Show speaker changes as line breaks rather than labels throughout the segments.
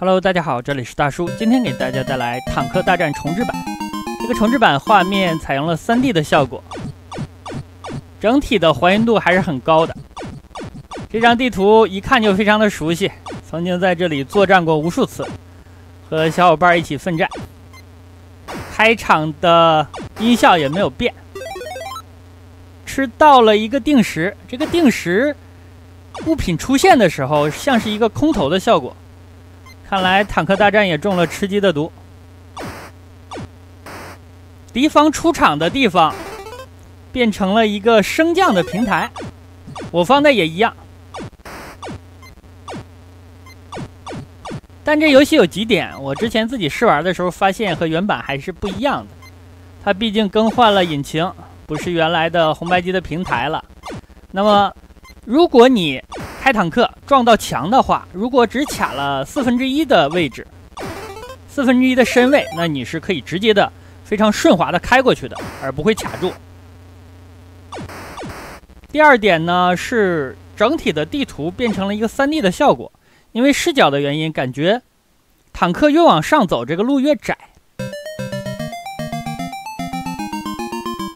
Hello， 大家好，这里是大叔，今天给大家带来《坦克大战重置版》。这个重置版画面采用了 3D 的效果，整体的还原度还是很高的。这张地图一看就非常的熟悉，曾经在这里作战过无数次，和小伙伴一起奋战。开场的音效也没有变，吃到了一个定时，这个定时物品出现的时候像是一个空投的效果。看来坦克大战也中了吃鸡的毒。敌方出场的地方变成了一个升降的平台，我方的也一样。但这游戏有几点，我之前自己试玩的时候发现和原版还是不一样的。它毕竟更换了引擎，不是原来的红白机的平台了。那么，如果你开坦克撞到墙的话，如果只卡了1/4的位置，1/4的身位，那你是可以直接的非常顺滑的开过去的，而不会卡住。第二点呢，是整体的地图变成了一个3D 的效果，因为视角的原因，感觉坦克越往上走，这个路越窄，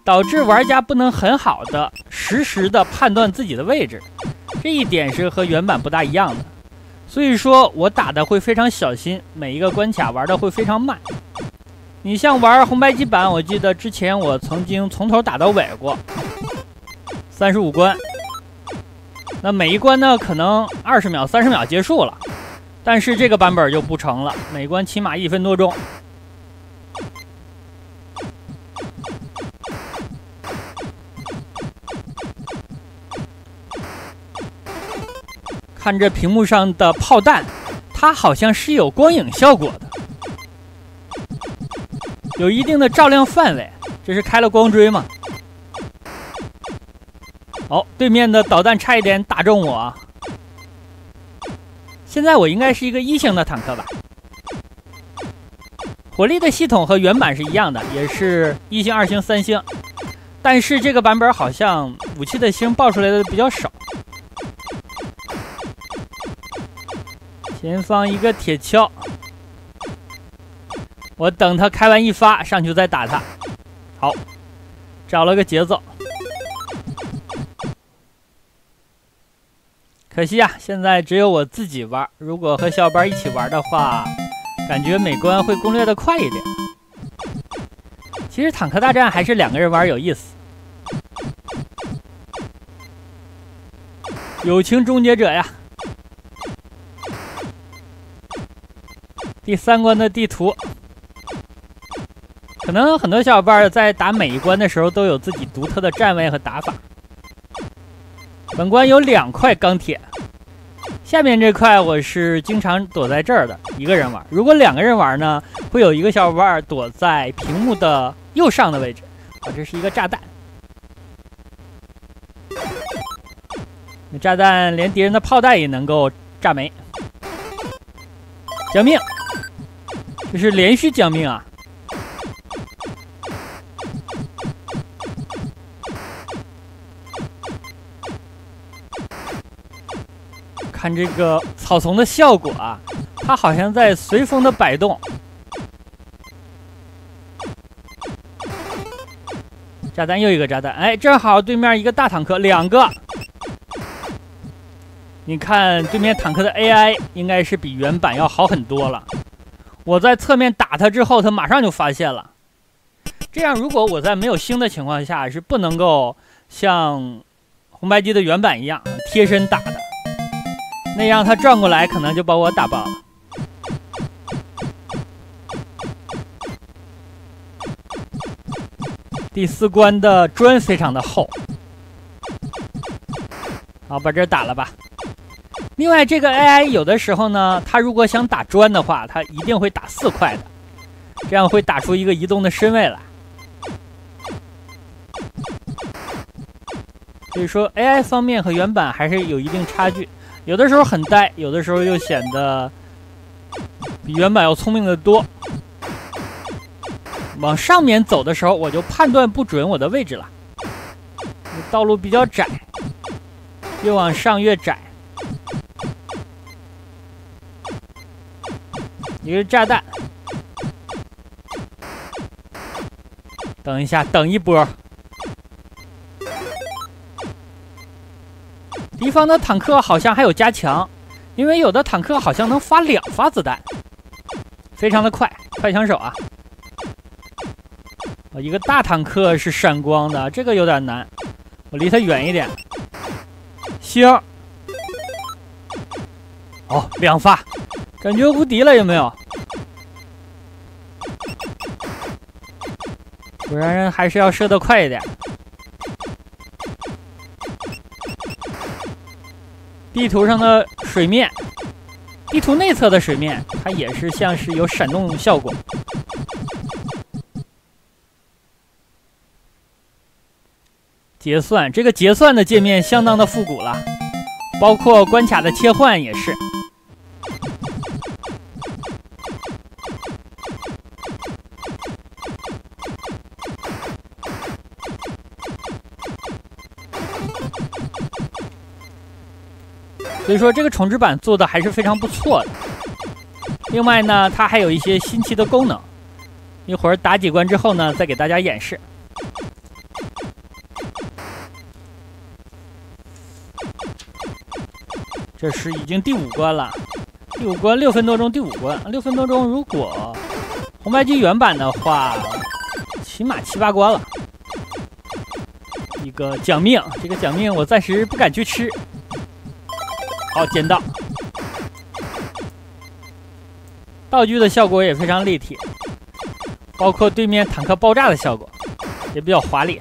导致玩家不能很好的实时的判断自己的位置。这一点是和原版不大一样的，所以说我打的会非常小心，每一个关卡玩的会非常慢。你像玩红白机版，我记得之前我曾经从头打到尾过，35关，那每一关呢可能20秒、30秒结束了，但是这个版本就不成了，每关起码1分多钟。看着屏幕上的炮弹，它好像是有光影效果的，有一定的照亮范围。这是开了光追吗？哦，对面的导弹差一点打中我。现在我应该是一个1星的坦克吧？火力的系统和原版是一样的，也是1星、2星、3星，但是这个版本好像武器的星爆出来的比较少。前方一个铁锹，我等他开完一发上去再打他。好，找了个节奏。可惜啊，现在只有我自己玩，如果和小伙伴一起玩的话，感觉每关会攻略的快一点。其实坦克大战还是2个人玩有意思。友情终结者呀！第3关的地图，可能很多小伙伴在打每一关的时候都有自己独特的站位和打法。本关有2块钢铁，下面这块我是经常躲在这儿的，一个人玩。如果2个人玩呢，会有一个小伙伴躲在屏幕的右上的位置。这是一个炸弹，炸弹连敌人的炮弹也能够炸没。救命！这是连续将命啊！看这个草丛的效果啊，它好像在随风的摆动。炸弹又一个炸弹，哎，正好对面一个大坦克，2个。你看对面坦克的 AI 应该是比原版要好很多了。我在侧面打他之后，他马上就发现了。这样，如果我在没有星的情况下，是不能够像红白机的原版一样贴身打的，那样他转过来可能就把我打爆了。第4关的砖非常的厚，好，把这打了吧。另外，这个 AI 有的时候呢，它如果想打砖的话，它一定会打4块的，这样会打出一个移动的身位来。所以说 AI 方面和原版还是有一定差距，有的时候很呆，有的时候又显得比原版要聪明的多。往上面走的时候，我就判断不准我的位置了，道路比较窄，越往上越窄。一个炸弹。等一下，等一波。敌方的坦克好像还有加强，因为有的坦克好像能发2发子弹，非常的快，快枪手啊！一个大坦克是闪光的，这个有点难，我离他远一点。星，哦，2发，感觉无敌了，有没有？果然还是要射得快一点。地图上的水面，地图内侧的水面，它也是像是有闪动效果。结算，这个结算的界面相当的复古了，包括关卡的切换也是。所以说这个重置版做的还是非常不错的。另外呢，它还有一些新奇的功能，一会儿打几关之后呢，再给大家演示。这是已经第5关了，第5关6分多钟，第5关6分多钟，如果红白机原版的话，起码7、8关了。一个奖命，这个奖命我暂时不敢去吃。好，捡到。道具的效果也非常立体，包括对面坦克爆炸的效果，也比较华丽。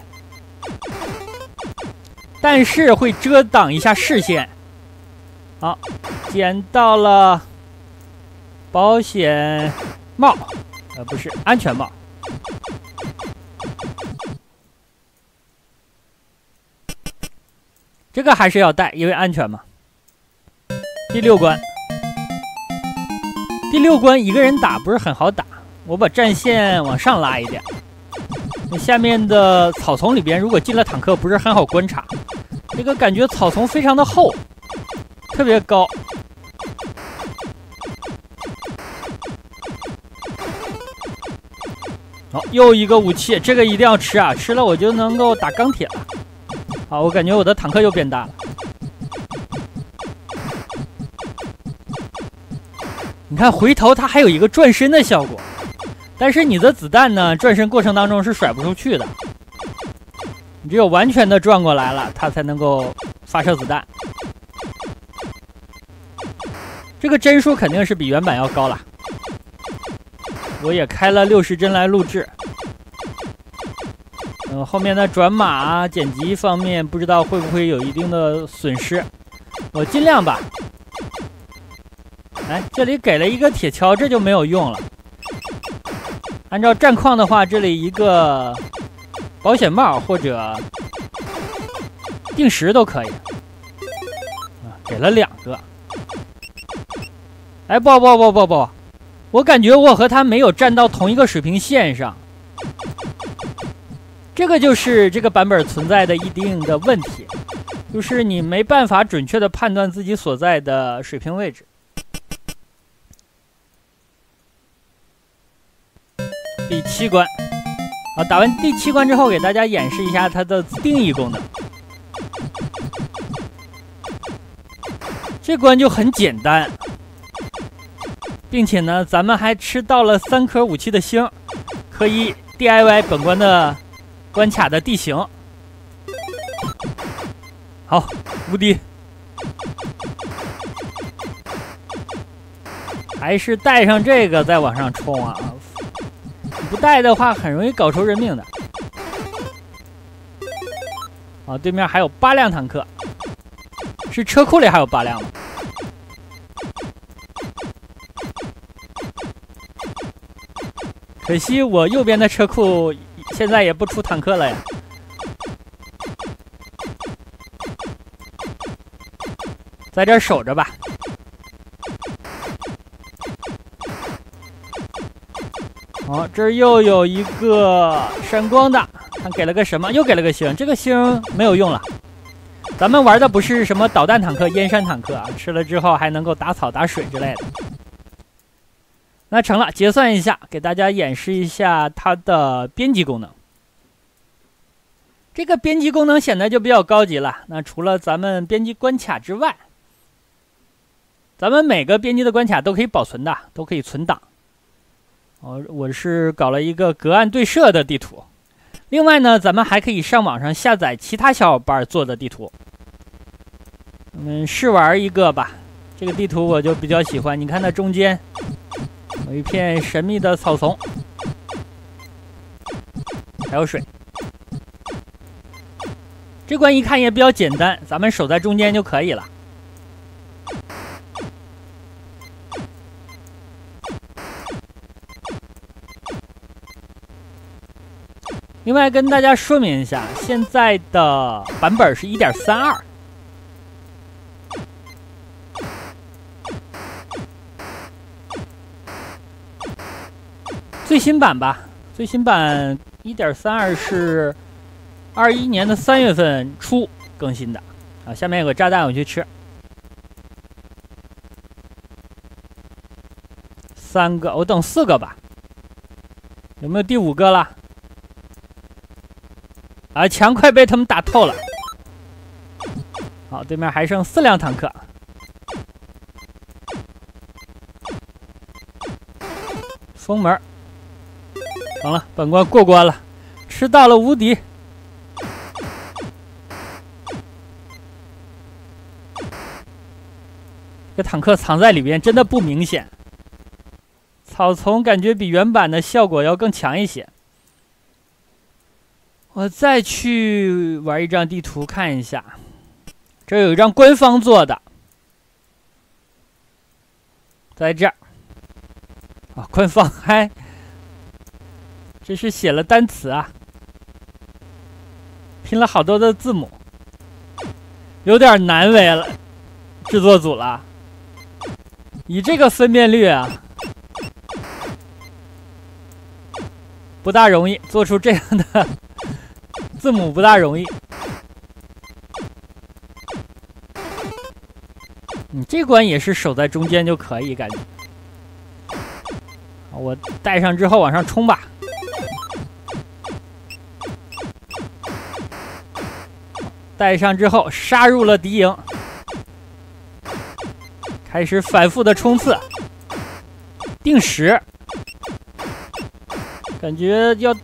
但是会遮挡一下视线。好，捡到了保险帽，不是安全帽。这个还是要戴，因为安全嘛。第6关，第6关一个人打不是很好打，我把战线往上拉一点。那下面的草丛里边，如果进了坦克，不是很好观察。这个感觉草丛非常的厚，特别高。好，又一个武器，这个一定要吃啊！吃了我就能够打钢铁了。好，我感觉我的坦克又变大了。你看回头它还有一个转身的效果，但是你的子弹呢，转身过程当中是甩不出去的，你只有完全的转过来了，它才能够发射子弹。这个帧数肯定是比原版要高了，我也开了60帧来录制。后面的转码啊、剪辑方面不知道会不会有一定的损失，我尽量吧。哎，这里给了一个铁锹，这就没有用了。按照战况的话，这里一个保险帽或者定时都可以。给了2个。哎，不，我感觉我和他没有站到同一个水平线上。这个就是这个版本存在的一定的问题，就是你没办法准确的判断自己所在的水平位置。第7关，好，打完第7关之后，给大家演示一下它的自定义功能。这关就很简单，并且呢，咱们还吃到了3颗武器的星，可以 DIY 本关的关卡的地形。好，无敌。还是带上这个再往上冲啊！不带的话很容易搞出人命的。啊，对面还有8辆坦克，是车库里还有8辆吗？可惜我右边的车库现在也不出坦克了呀。在这儿守着吧。好，这儿又有一个闪光的，看给了个什么？又给了个星，这个星没有用了。咱们玩的不是什么导弹坦克、烟山坦克啊，吃了之后还能够打草打水之类的。那成了，结算一下，给大家演示一下它的编辑功能。这个编辑功能显得就比较高级了。那除了咱们编辑关卡之外，咱们每个编辑的关卡都可以保存的，都可以存档。我是搞了一个隔岸对射的地图。另外呢，咱们还可以上网上下载其他小伙伴做的地图。我们试玩一个吧。这个地图我就比较喜欢，你看它中间有一片神秘的草丛，还有水。这关一看也比较简单，咱们守在中间就可以了。另外跟大家说明一下，现在的版本是 1.32。最新版吧，最新版 1.32 是21年的3月份初更新的啊。下面有个炸弹，我去吃。3个，我等4个吧。有没有第5个了？啊，墙快被他们打透了。好，对面还剩4辆坦克。封门。成了，本关过关了，吃到了无敌。这坦克藏在里边真的不明显，草丛感觉比原版的效果要更强一些。我再去玩一张地图看一下，这有一张官方做的，在这儿。啊，官方还。这是写了单词啊，拼了好多的字母，有点难为了制作组了。以这个分辨率啊，不大容易做出这样的字母，不大容易。这关也是守在中间就可以，感觉。我带上之后往上冲吧。带上之后，杀入了敌营，开始反复的冲刺，定时，感觉要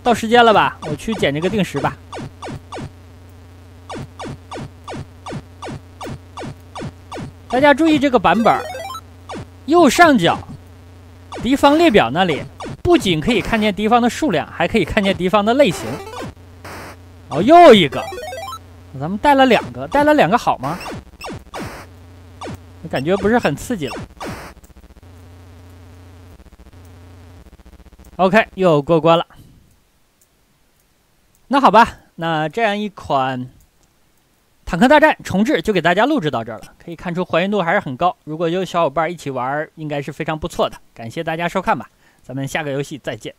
到时间了吧？我去捡这个定时吧。大家注意这个版本，右上角敌方列表那里，不仅可以看见敌方的数量，还可以看见敌方的类型。哦，又一个。咱们带了2个，带了2个好吗？感觉不是很刺激了。OK， 又过关了。那好吧，那这样一款坦克大战重置就给大家录制到这儿了。可以看出还原度还是很高，如果有小伙伴一起玩，应该是非常不错的。感谢大家收看吧，咱们下个游戏再见。